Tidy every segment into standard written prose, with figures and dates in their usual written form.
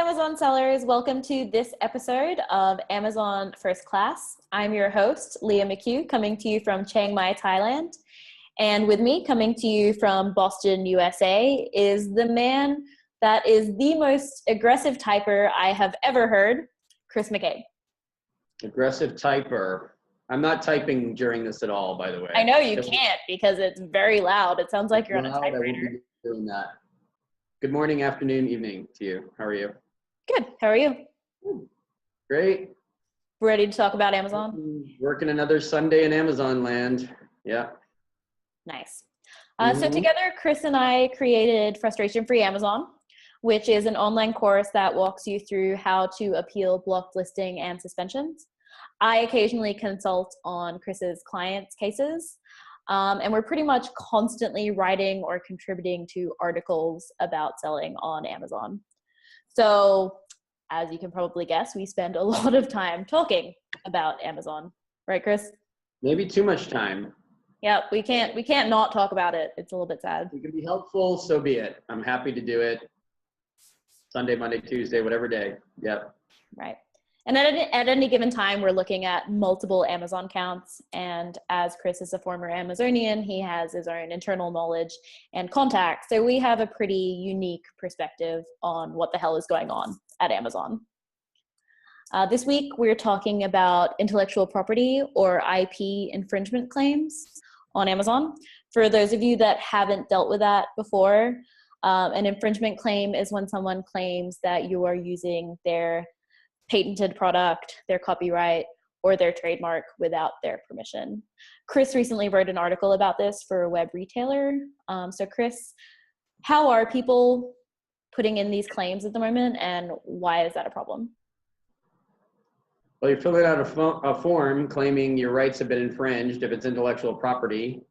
Amazon sellers, welcome to this episode of Amazon First Class. I'm your host, Leah McHugh, coming to you from Chiang Mai, Thailand. And with me, coming to you from Boston, USA, is the man that is the most aggressive typer I have ever heard, Chris McCabe. Aggressive typer. I'm not typing during this at all, by the way. I know you can't because it's very loud. It sounds like you're on a typewriter. I won't be doing that. Good morning, afternoon, evening to you. How are you? Good. How are you? Great. Ready to talk about Amazon? Working another Sunday in Amazon land. Yeah. Nice. So together, Chris and I created Frustration Free Amazon, which is an online course that walks you through how to appeal blocked listing and suspensions. I occasionally consult on Chris's clients' cases, and we're pretty much constantly writing or contributing to articles about selling on Amazon. So, as you can probably guess, we spend a lot of time talking about Amazon. Right, Chris? Maybe too much time. Yeah, we can't not talk about it. It's a little bit sad. It can be helpful, so be it. I'm happy to do it. Sunday, Monday, Tuesday, whatever day. Yep. Right. And at any given time, we're looking at multiple Amazon accounts. And as Chris is a former Amazonian, he has his own internal knowledge and contacts. So we have a pretty unique perspective on what the hell is going on at Amazon. This week, we're talking about intellectual property or IP infringement claims on Amazon. For those of you that haven't dealt with that before, an infringement claim is when someone claims that you are using their patented product, their copyright, or their trademark without their permission. Chris recently wrote an article about this for a web retailer. So Chris, how are people putting in these claims at the moment, and why is that a problem? Well, you're filling out a form claiming your rights have been infringed. If it's intellectual property,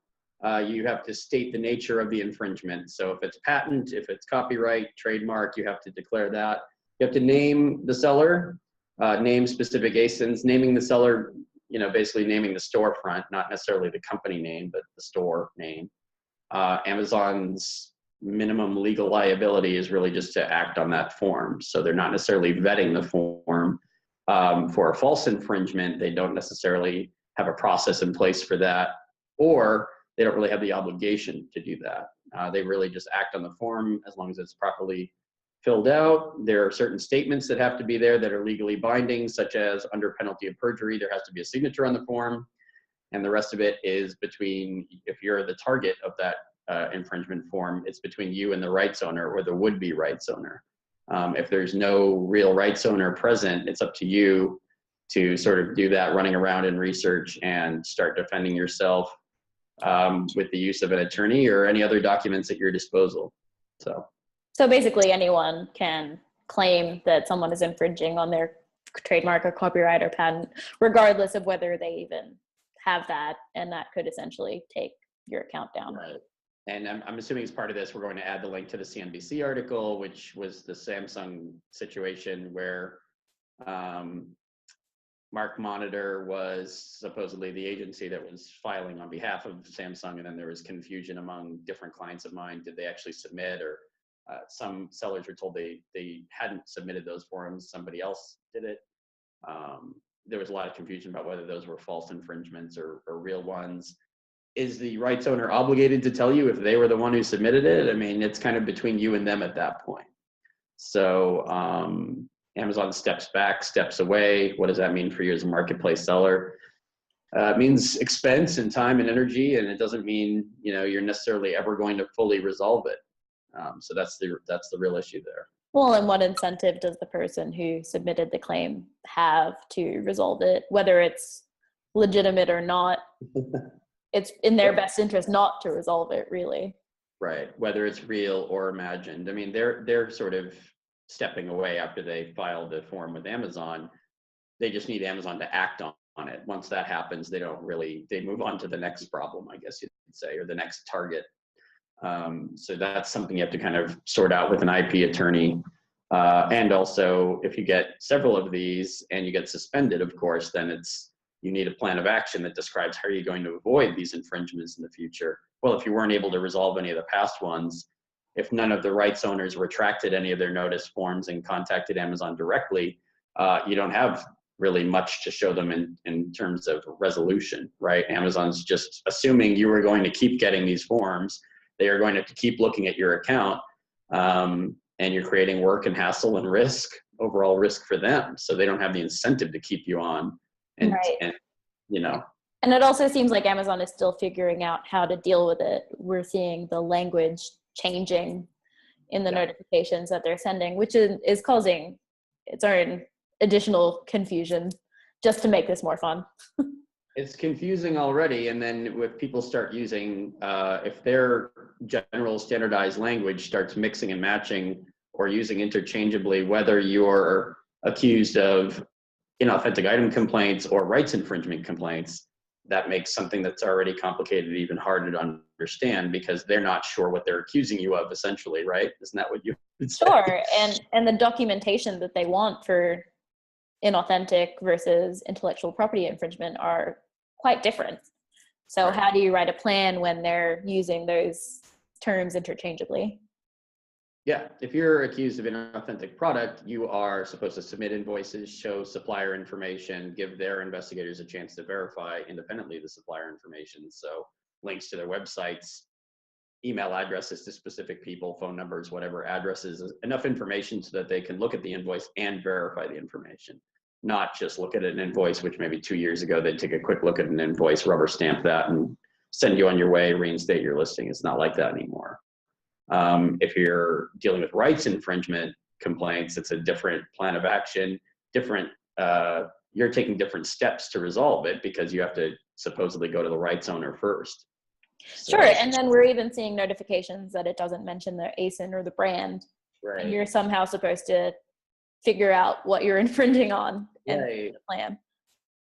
you have to state the nature of the infringement. So if it's patent, if it's copyright, trademark, you have to declare that. You have to name the seller, name specific ASINs, naming the seller, basically naming the storefront, not necessarily the company name, but the store name. Amazon's minimum legal liability is really just to act on that form. So they're not necessarily vetting the form. For a false infringement, they don't necessarily have a process in place for that, or they don't really have the obligation to do that. They really just act on the form as long as it's properly filled out. There are certain statements that have to be there that are legally binding, such as under penalty of perjury, there has to be a signature on the form. And the rest of it is between, if you're the target of that infringement form, it's between you and the rights owner or the would-be rights owner. If there's no real rights owner present, it's up to you to sort of do that running around in research and start defending yourself with the use of an attorney or any other documents at your disposal. So basically anyone can claim that someone is infringing on their trademark or copyright or patent, regardless of whether they even have that, and that could essentially take your account down. Right. And I'm assuming as part of this, we're going to add the link to the CNBC article, which was the Samsung situation where Mark Monitor was supposedly the agency that was filing on behalf of Samsung, and then there was confusion among different clients of mine. Did they actually submit, or some sellers were told they hadn't submitted those forms, somebody else did it. There was a lot of confusion about whether those were false infringements or real ones. Is the rights owner obligated to tell you if they were the one who submitted it? I mean, it's kind of between you and them at that point. So Amazon steps back, steps away. What does that mean for you as a marketplace seller? It means expense and time and energy, and it doesn't mean you're necessarily ever going to fully resolve it. So that's the real issue there. Well, and what incentive does the person who submitted the claim have to resolve it, whether it's legitimate or not? It's in their best interest not to resolve it, really. Right, whether it's real or imagined. I mean, they're sort of stepping away after they filed the form with Amazon. They just need Amazon to act on it. Once that happens, they move on to the next problem, I guess you'd say, or the next target. So that's something you have to kind of sort out with an IP attorney. And also, if you get several of these and you get suspended, of course, then you need a plan of action that describes how you're going to avoid these infringements in the future. Well, if you weren't able to resolve any of the past ones, if none of the rights owners retracted any of their notice forms and contacted Amazon directly, you don't have really much to show them in terms of resolution, right? Amazon's just assuming you are going to keep getting these forms. They are going to keep looking at your account, and you're creating work and hassle and risk, overall risk for them. So they don't have the incentive to keep you on. And, right. and you know. And it also seems like Amazon is still figuring out how to deal with it. We're seeing the language changing in the notifications that they're sending, which is causing its own additional confusion just to make this more fun. It's confusing already. And then if people start using, if their general standardized language starts mixing and matching or using interchangeably, whether you're accused of inauthentic item complaints or rights infringement complaints, that makes something that's already complicated even harder to understand, because they're not sure what they're accusing you of, essentially, right? Isn't that what you would say? Sure, and the documentation that they want for inauthentic versus intellectual property infringement are quite different. So how do you write a plan when they're using those terms interchangeably? Yeah, if you're accused of an inauthentic product, you are supposed to submit invoices, show supplier information, give their investigators a chance to verify independently the supplier information. So links to their websites, email addresses to specific people, phone numbers, whatever addresses, enough information so that they can look at the invoice and verify the information. Not just look at an invoice, which maybe 2 years ago, they'd take a quick look at an invoice, rubber stamp that, and send you on your way, reinstate your listing. It's not like that anymore. If you're dealing with rights infringement complaints, it's a different plan of action, different, you're taking different steps to resolve it because you have to supposedly go to the rights owner first. So, sure, and then we're even seeing notifications that it doesn't mention the ASIN or the brand. right. And you're somehow supposed to figure out what you're infringing on and Right. the plan.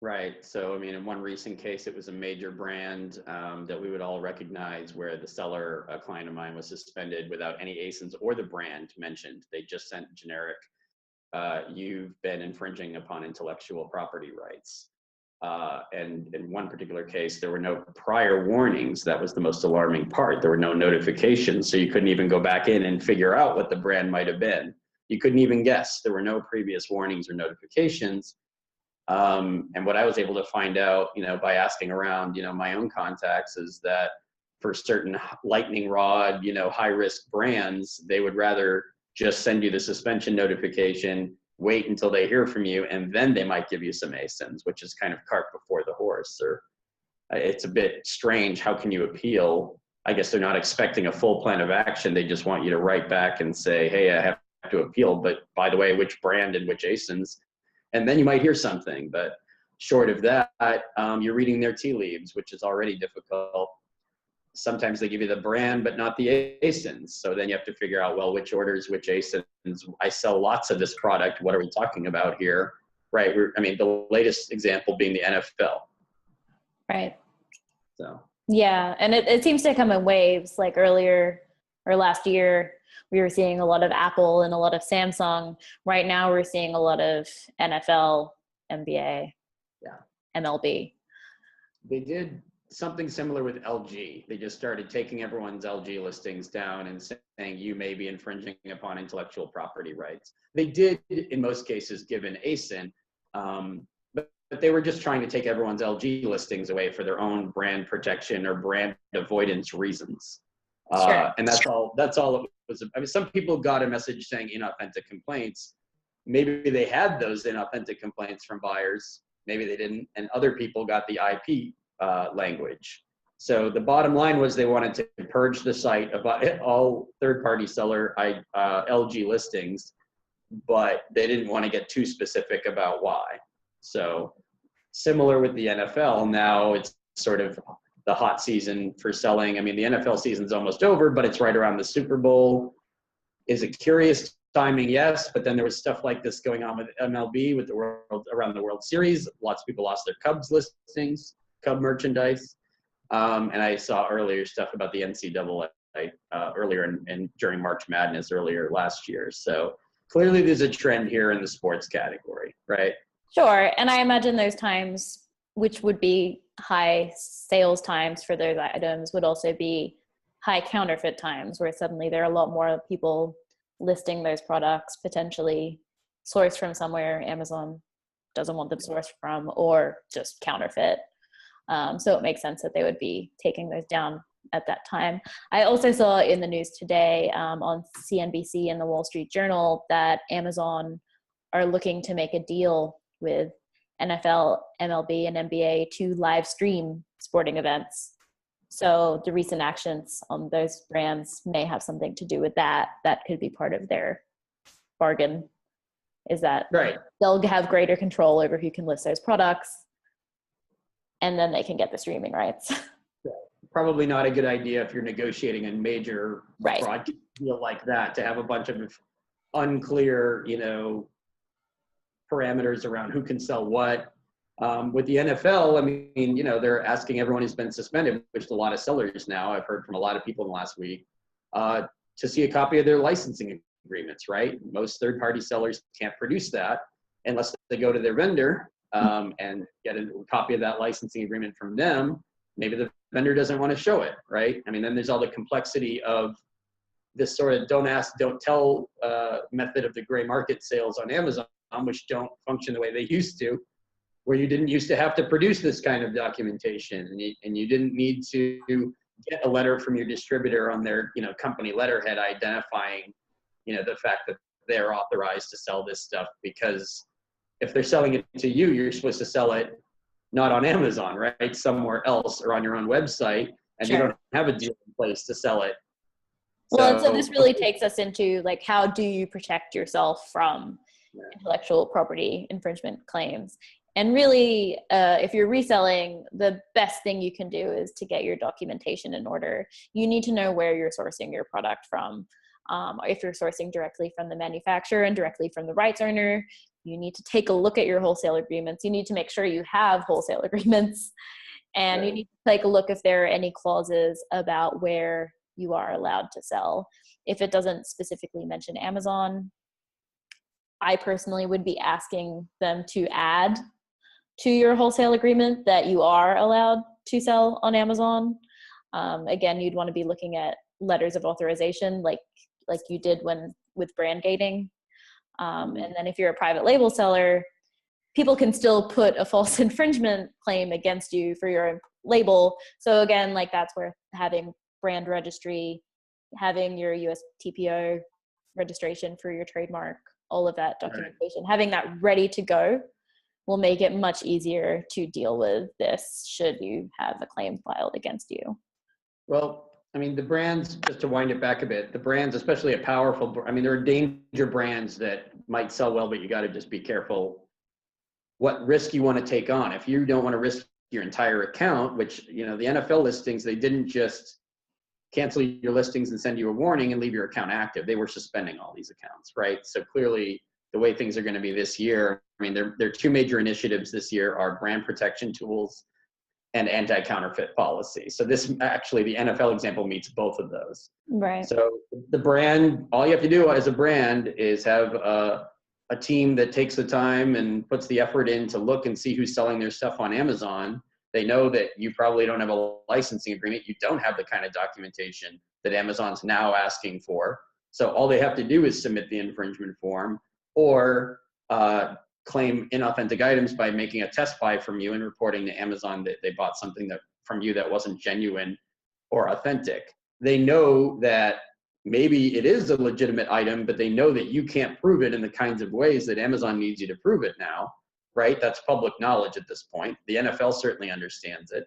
Right. So, I mean, in one recent case, it was a major brand that we would all recognize, where the seller, a client of mine, was suspended without any ASINs or the brand mentioned. They just sent generic, you've been infringing upon intellectual property rights. And in one particular case, there were no prior warnings. That was the most alarming part. There were no notifications, so you couldn't even go back in and figure out what the brand might have been. You couldn't even guess. There were no previous warnings or notifications. And what I was able to find out, by asking around, my own contacts, is that for certain lightning rod, high risk brands, they would rather just send you the suspension notification, wait until they hear from you, and then they might give you some ASINs, which is kind of cart before the horse. Or it's a bit strange. How can you appeal? I guess they're not expecting a full plan of action. They just want you to write back and say, hey, I have to appeal, but by the way, which brand and which ASINs? And then you might hear something. But short of that, you're reading their tea leaves, which is already difficult. Sometimes they give you the brand, but not the ASINs. So then you have to figure out, well, which orders, which ASINs. I sell lots of this product. What are we talking about here? Right. The latest example being the NFL. Right. So. Yeah. And it seems to come in waves. Like earlier or last year, we were seeing a lot of Apple and a lot of Samsung. Right now, we're seeing a lot of NFL, NBA, MLB. They did something similar with LG. They just started taking everyone's LG listings down and saying you may be infringing upon intellectual property rights. They did, in most cases, give an ASIN, but they were just trying to take everyone's LG listings away for their own brand protection or brand avoidance reasons. Sure. And that's all it was. Some people got a message saying inauthentic complaints. Maybe they had those inauthentic complaints from buyers. Maybe they didn't. And other people got the IP language. So the bottom line was they wanted to purge the site of all third-party seller LG listings, but they didn't want to get too specific about why. So similar with the NFL, now it's sort of the hot season for selling. The NFL season's almost over, but it's right around the Super Bowl. Is it curious timing? Yes, but then there was stuff like this going on with MLB, with around the World Series. Lots of people lost their Cubs listings, Cub merchandise. And I saw earlier stuff about the NCAA earlier during March Madness earlier last year. So clearly there's a trend here in the sports category, right? Sure, and I imagine those times, which would be high sales times for those items, would also be high counterfeit times where suddenly there are a lot more people listing those products potentially sourced from somewhere Amazon doesn't want them sourced from, or just counterfeit. So it makes sense that they would be taking those down at that time. I also saw in the news today on CNBC and the Wall Street Journal that Amazon are looking to make a deal with NFL, MLB, and NBA to live stream sporting events. So the recent actions on those brands may have something to do with that. That could be part of their bargain, is that Right. they'll have greater control over who can list those products, and then they can get the streaming rights. Probably not a good idea if you're negotiating a major Right. broadcast deal like that to have a bunch of unclear, parameters around who can sell what. With the NFL, I mean, they're asking everyone who's been suspended, which is a lot of sellers now, I've heard from a lot of people in the last week, to see a copy of their licensing agreements, right? Most third-party sellers can't produce that unless they go to their vendor and get a copy of that licensing agreement from them. Maybe the vendor doesn't want to show it, right? I mean, then there's all the complexity of this sort of don't ask, don't tell method of the gray market sales on Amazon, which don't function the way they used to, where you didn't used to have to produce this kind of documentation, and you didn't need to get a letter from your distributor on their company letterhead identifying the fact that they're authorized to sell this stuff, because if they're selling it to you, you're supposed to sell it not on Amazon, right? Somewhere else or on your own website, and Sure. you don't have a deal in place to sell it. Well, so this really takes us into like, how do you protect yourself from intellectual property infringement claims? And really, if you're reselling, the best thing you can do is to get your documentation in order. You need to know where you're sourcing your product from. If you're sourcing directly from the manufacturer and directly from the rights owner, you need to take a look at your wholesale agreements. You need to make sure you have wholesale agreements, and you need to take a look if there are any clauses about where you are allowed to sell. If it doesn't specifically mention Amazon, I personally would be asking them to add to your wholesale agreement that you are allowed to sell on Amazon. Again, you'd want to be looking at letters of authorization like you did with brand gating. And then if you're a private label seller, people can still put a false infringement claim against you for your label. So again, like that's where having brand registry, having your USTPO registration for your trademark, all of that documentation, having that ready to go will make it much easier to deal with this should you have a claim filed against you. Well, I mean, the brands, just to wind it back a bit, the brands, especially a powerful, I mean, there are danger brands that might sell well, but you got to just be careful what risk you want to take on. If you don't want to risk your entire account, which, the NFL listings, they didn't just cancel your listings and send you a warning and leave your account active. They were suspending all these accounts, right? So clearly the way things are going to be this year, I mean, there are two major initiatives this year are brand protection tools and anti-counterfeit policy. So this actually, the NFL example meets both of those. Right. So the brand, all you have to do as a brand is have a team that takes the time and puts the effort in to look and see who's selling their stuff on Amazon. They know that you probably don't have a licensing agreement. You don't have the kind of documentation that Amazon's now asking for. So all they have to do is submit the infringement form or claim inauthentic items by making a test buy from you and reporting to Amazon that they bought something from you that wasn't genuine or authentic. They know that maybe it is a legitimate item, but they know that you can't prove it in the kinds of ways that Amazon needs you to prove it now, right? That's public knowledge at this point. The NFL certainly understands it.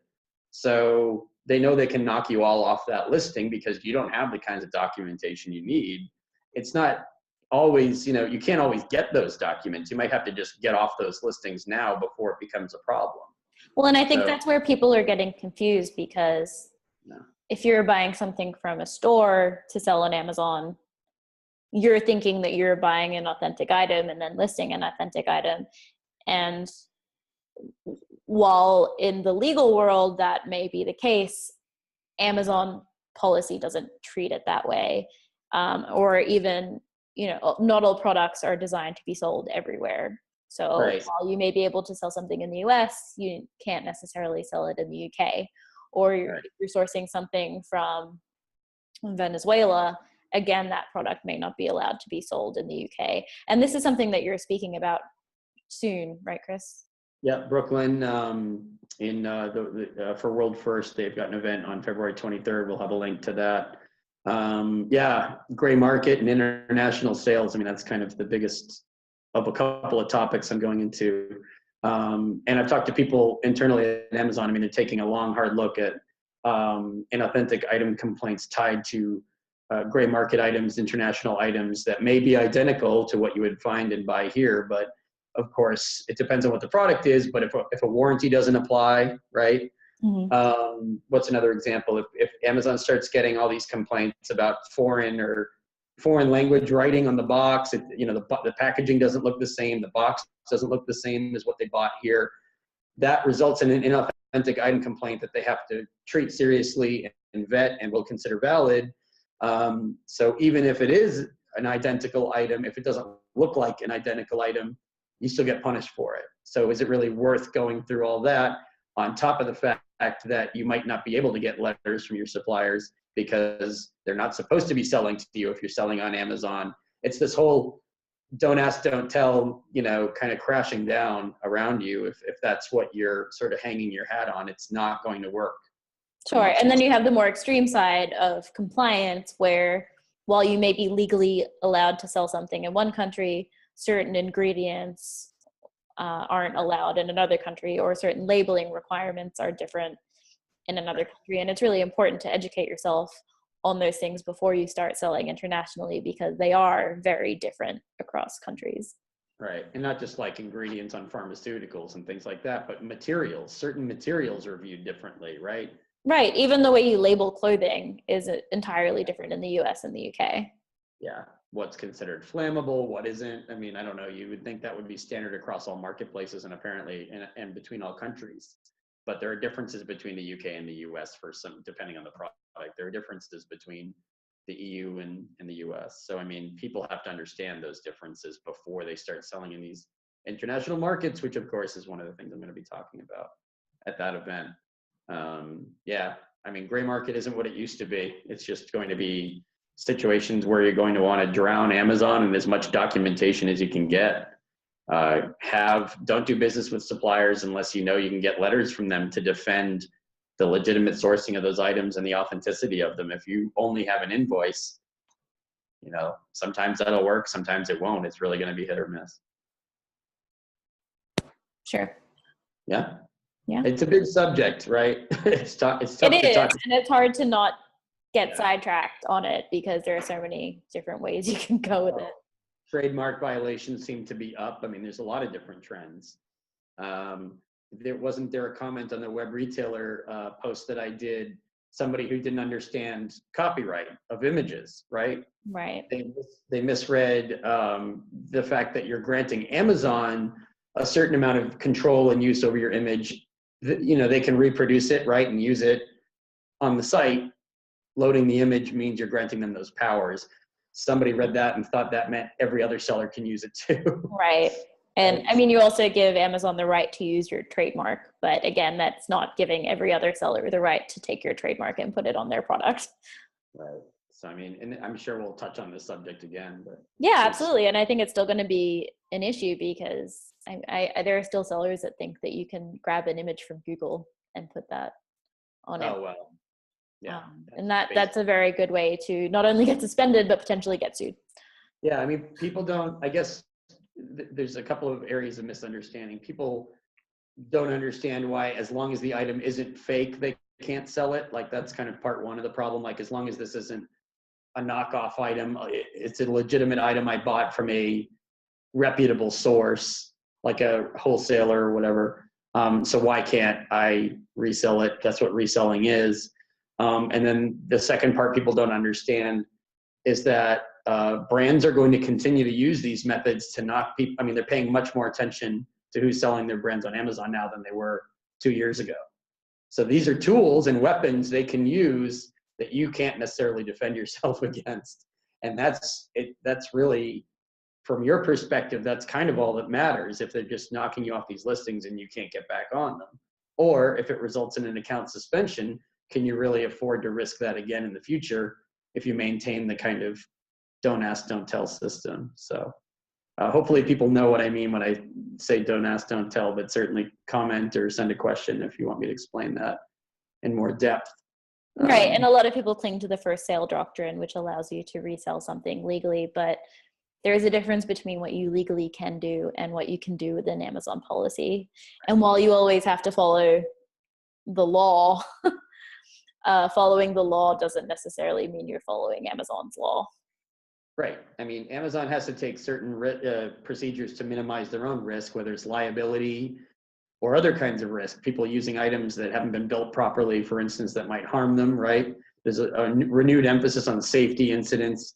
So they know they can knock you all off that listing because you don't have the kinds of documentation you need. It's not always, you can't always get those documents. You might have to just get off those listings now before it becomes a problem. Well, and I think that's where people are getting confused, because if you're buying something from a store to sell on Amazon, you're thinking that you're buying an authentic item and then listing an authentic item. And while in the legal world that may be the case, Amazon policy doesn't treat it that way. Or even, not all products are designed to be sold everywhere. So while you may be able to sell something in the US, you can't necessarily sell it in the UK. Or you're sourcing something from Venezuela, again, that product may not be allowed to be sold in the UK. And this is something that you're speaking about soon, right, Chris? Yeah, Brooklyn, for World First, they've got an event on February 23rd. We'll have a link to that. Yeah, gray market and international sales. I mean, that's kind of the biggest of a couple of topics I'm going into. And I've talked to people internally at Amazon. I mean, they're taking a long, hard look at inauthentic item complaints tied to gray market items, international items that may be identical to what you would find and buy here. But of course, it depends on what the product is. But if a warranty doesn't apply, right? Mm-hmm. What's another example? If Amazon starts getting all these complaints about foreign language writing on the box, the packaging doesn't look the same, the box doesn't look the same as what they bought here, that results in an inauthentic item complaint that they have to treat seriously and vet and will consider valid. So even if it is an identical item, if it doesn't look like an identical item, you still get punished for it. So is it really worth going through all that on top of the fact that you might not be able to get letters from your suppliers because they're not supposed to be selling to you if you're selling on Amazon? It's this whole don't ask, don't tell, kind of crashing down around you. If that's what you're sort of hanging your hat on, it's not going to work. Sure. And then you have the more extreme side of compliance where while you may be legally allowed to sell something in one country, certain ingredients aren't allowed in another country, or certain labeling requirements are different in another country. And it's really important to educate yourself on those things before you start selling internationally, because they are very different across countries. Right. And not just like ingredients on pharmaceuticals and things like that, but materials. Certain materials are viewed differently, right? Right. Even the way you label clothing is entirely different in the US and the UK. Yeah. What's considered flammable, what isn't. I mean, I don't know. You would think that would be standard across all marketplaces and apparently and between all countries. But there are differences between the UK and the US for some, depending on the product. There are differences between the EU and the US. So, I mean, people have to understand those differences before they start selling in these international markets, which of course is one of the things I'm going to be talking about at that event. Yeah, I mean, gray market isn't what it used to be. It's just going to be situations where you're going to want to drown Amazon in as much documentation as you can get. Don't do business with suppliers unless you know you can get letters from them to defend the legitimate sourcing of those items and the authenticity of them. If you only have an invoice, sometimes that'll work, sometimes it won't. It's really going to be hit or miss. Sure. Yeah. Yeah. It's a big subject, right? It's tough to talk. And it's hard to not get sidetracked on it because there are so many different ways you can go with it. Trademark violations seem to be up. I mean, there's a lot of different trends. Wasn't there a comment on the web retailer post that I did, somebody who didn't understand copyright of images, right? Right. They misread the fact that you're granting Amazon a certain amount of control and use over your image. They can reproduce it, right, and use it on the site. Loading the image means you're granting them those powers. Somebody read that and thought that meant every other seller can use it too. Right. And I mean, you also give Amazon the right to use your trademark, but again, that's not giving every other seller the right to take your trademark and put it on their product. Right. So, I mean, and I'm sure we'll touch on this subject again, but. Yeah, absolutely. And I think it's still going to be an issue because there are still sellers that think that you can grab an image from Google and put that on it. Oh, well. Yeah. And that's a very good way to not only get suspended, but potentially get sued. Yeah. I mean, people don't, I guess there's a couple of areas of misunderstanding. People don't understand why, as long as the item isn't fake, they can't sell it. Like that's kind of part one of the problem. Like as long as this isn't a knockoff item, it's a legitimate item I bought from a reputable source, like a wholesaler or whatever. So why can't I resell it? That's what reselling is. And then the second part people don't understand is that brands are going to continue to use these methods to knock people. I mean, they're paying much more attention to who's selling their brands on Amazon now than they were 2 years ago. So these are tools and weapons they can use that you can't necessarily defend yourself against. And that's really, from your perspective, that's kind of all that matters. If they're just knocking you off these listings and you can't get back on them, or if it results in an account suspension, can you really afford to risk that again in the future if you maintain the kind of don't ask, don't tell system. So hopefully people know what I mean when I say don't ask, don't tell, but certainly comment or send a question if you want me to explain that in more depth. Right, and a lot of people cling to the First-Sale Doctrine, which allows you to resell something legally, but there is a difference between what you legally can do and what you can do within Amazon policy. And while you always have to follow the law, following the law doesn't necessarily mean you're following Amazon's law. Right. I mean, Amazon has to take certain procedures to minimize their own risk, whether it's liability or other kinds of risk. People using items that haven't been built properly, for instance, that might harm them, right? There's a renewed emphasis on safety incidents.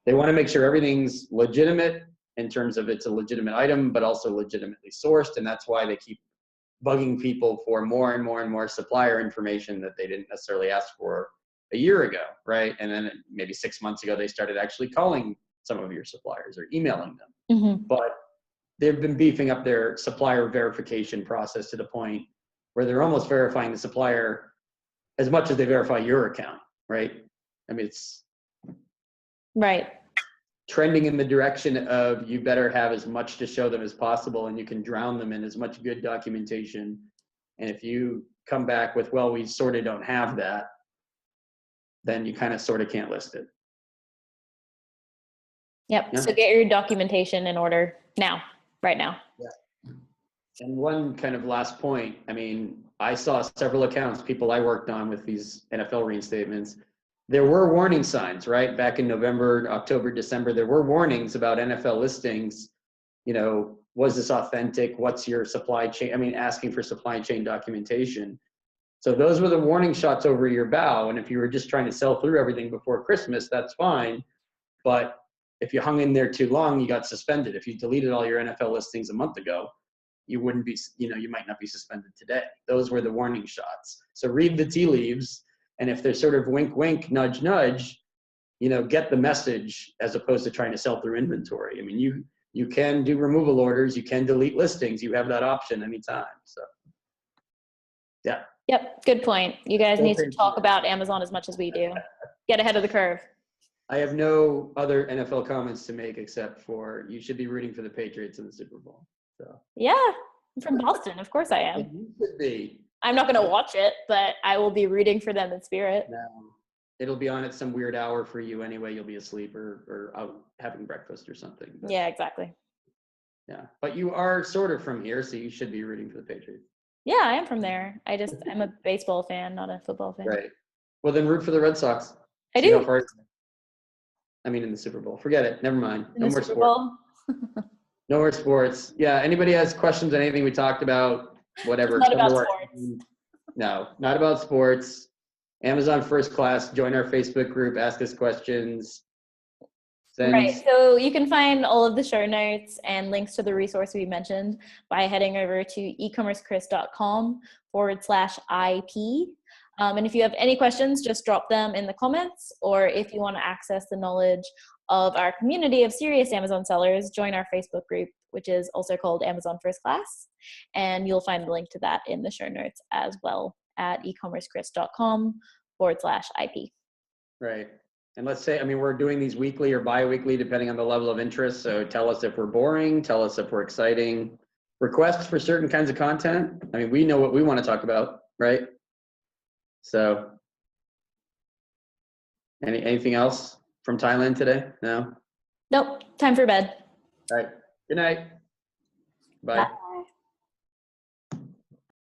They want to make sure everything's legitimate in terms of it's a legitimate item, but also legitimately sourced. And that's why they keep bugging people for more and more and more supplier information that they didn't necessarily ask for a year ago, right? And then maybe 6 months ago, they started actually calling some of your suppliers or emailing them. Mm-hmm. But they've been beefing up their supplier verification process to the point where they're almost verifying the supplier as much as they verify your account, right? I mean, it's right. Trending in the direction of you better have as much to show them as possible, and you can drown them in as much good documentation. And if you come back with, well, we sort of don't have that, then you kind of sort of can't list it. Yep. Yeah. So get your documentation in order now, right now. Yeah. And one kind of last point, I mean, I saw several accounts, people I worked on with these NFL reinstatements. There were warning signs, right? Back in November, October, December, there were warnings about NFL listings. You know, was this authentic? What's your supply chain? I mean, asking for supply chain documentation. So those were the warning shots over your bow. And if you were just trying to sell through everything before Christmas, that's fine. But if you hung in there too long, you got suspended. If you deleted all your NFL listings a month ago, you wouldn't be, you might not be suspended today. Those were the warning shots. So read the tea leaves. And if they're sort of wink, wink, nudge, nudge, get the message as opposed to trying to sell through inventory. I mean, you can do removal orders. You can delete listings. You have that option anytime. So, yeah. Yep. Good point. You guys need to talk about Amazon as much as we do. Get ahead of the curve. I have no other NFL comments to make except for you should be rooting for the Patriots in the Super Bowl. So. Yeah. I'm from Boston. Of course I am. You should be. I'm not going to watch it, but I will be rooting for them in spirit. No, it'll be on at some weird hour for you anyway. You'll be asleep or out having breakfast or something. But, yeah, exactly. Yeah, but you are sort of from here, so you should be rooting for the Patriots. Yeah, I am from there. I'm a baseball fan, not a football fan. Right. Well, then root for the Red Sox. I do. How far in the Super Bowl. Forget it. Never mind. No more sports. No more sports. Yeah. Anybody has questions on anything we talked about? Whatever. Not about sports. No, not about sports. Amazon First Class. Join our Facebook group. Ask us questions. Right. So you can find all of the show notes and links to the resource we mentioned by heading over to ecommerchris.com/IP. And if you have any questions, just drop them in the comments, or if you want to access the knowledge of our community of serious Amazon sellers, join our Facebook group, which is also called Amazon First Class. And you'll find the link to that in the show notes as well at ecommerchris.com/IP. Right. And let's say, we're doing these weekly or bi-weekly, depending on the level of interest. So tell us if we're boring, tell us if we're exciting. Requests for certain kinds of content. We know what we want to talk about, right? So, anything else from Thailand today? No? Nope. Time for bed. All right. Good night. Bye. Bye.